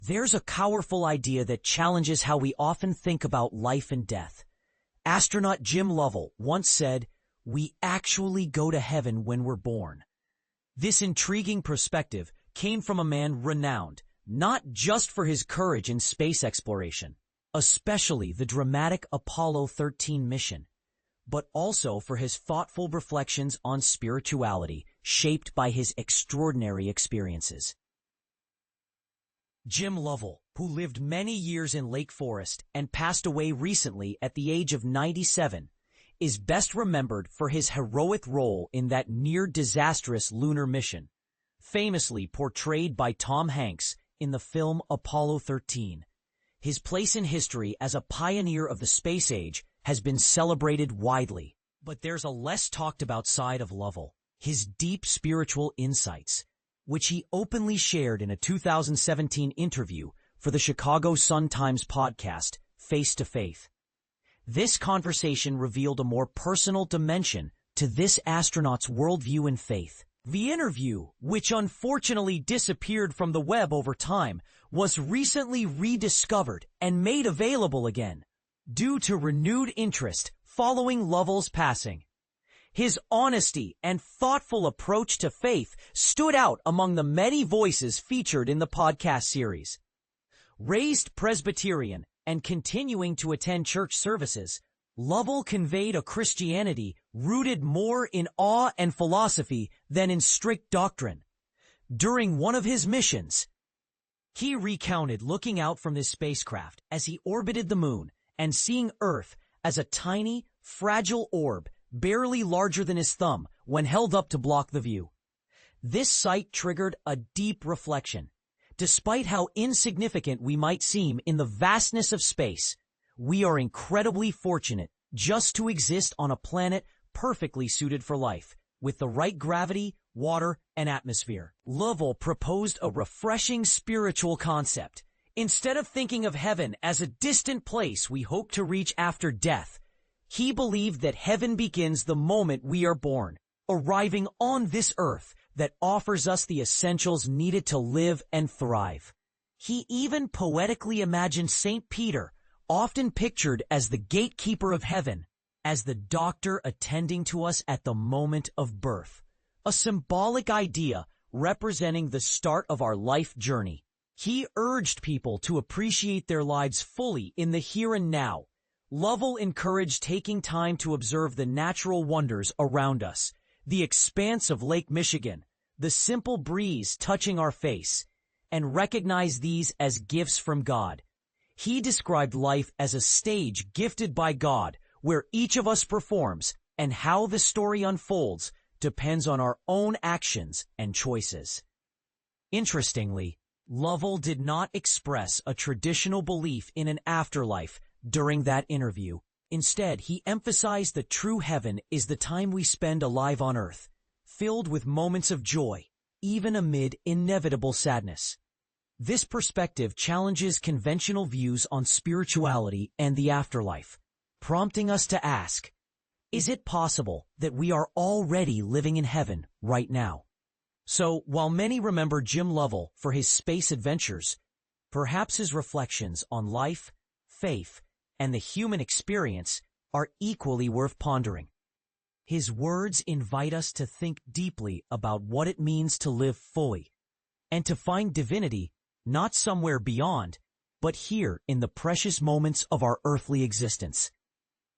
There's a powerful idea that challenges how we often think about life and death. Astronaut Jim Lovell once said, "We actually go to heaven when we're born." This intriguing perspective came from a man renowned not just for his courage in space exploration, especially the dramatic Apollo 13 mission, but also for his thoughtful reflections on spirituality shaped by his extraordinary experiences. Jim Lovell, who lived many years in Lake Forest and passed away recently at the age of 97, is best remembered for his heroic role in that near-disastrous lunar mission, famously portrayed by Tom Hanks in the film Apollo 13. His place in history as a pioneer of the space age has been celebrated widely. But there's a less talked about side of Lovell, his deep spiritual insights, which he openly shared in a 2017 interview for the Chicago Sun-Times podcast, Face to Faith. This conversation revealed a more personal dimension to this astronaut's worldview and faith. The interview, which unfortunately disappeared from the web over time, was recently rediscovered and made available again, due to renewed interest following Lovell's passing. His honesty and thoughtful approach to faith stood out among the many voices featured in the podcast series. Raised Presbyterian and continuing to attend church services, Lovell conveyed a Christianity rooted more in awe and philosophy than in strict doctrine. During one of his missions, he recounted looking out from his spacecraft as he orbited the moon and seeing Earth as a tiny, fragile orb barely larger than his thumb when held up to block the view. This sight triggered a deep reflection. Despite how insignificant we might seem in the vastness of space, we are incredibly fortunate just to exist on a planet perfectly suited for life, with the right gravity, water, and atmosphere. Lovell proposed a refreshing spiritual concept. Instead of thinking of heaven as a distant place we hope to reach after death, he believed that heaven begins the moment we are born, arriving on this earth that offers us the essentials needed to live and thrive. He even poetically imagined St. Peter, often pictured as the gatekeeper of heaven, as the doctor attending to us at the moment of birth, a symbolic idea representing the start of our life journey. He urged people to appreciate their lives fully in the here and now. Lovell encouraged taking time to observe the natural wonders around us, the expanse of Lake Michigan, the simple breeze touching our face, and recognize these as gifts from God. He described life as a stage gifted by God, where each of us performs, and how the story unfolds depends on our own actions and choices. Interestingly, Lovell did not express a traditional belief in an afterlife during that interview. Instead, he emphasized that true heaven is the time we spend alive on earth, filled with moments of joy, even amid inevitable sadness. This perspective challenges conventional views on spirituality and the afterlife, prompting us to ask, is it possible that we are already living in heaven right now? So, while many remember Jim Lovell for his space adventures, perhaps his reflections on life, faith, and the human experience are equally worth pondering. His words invite us to think deeply about what it means to live fully, and to find divinity not somewhere beyond, but here in the precious moments of our earthly existence.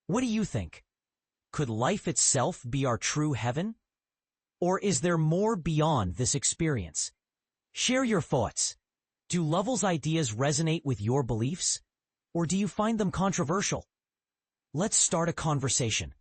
What do you think? Could life itself be our true heaven? Or is there more beyond this experience? Share your thoughts. Do Lovell's ideas resonate with your beliefs? Or do you find them controversial? Let's start a conversation.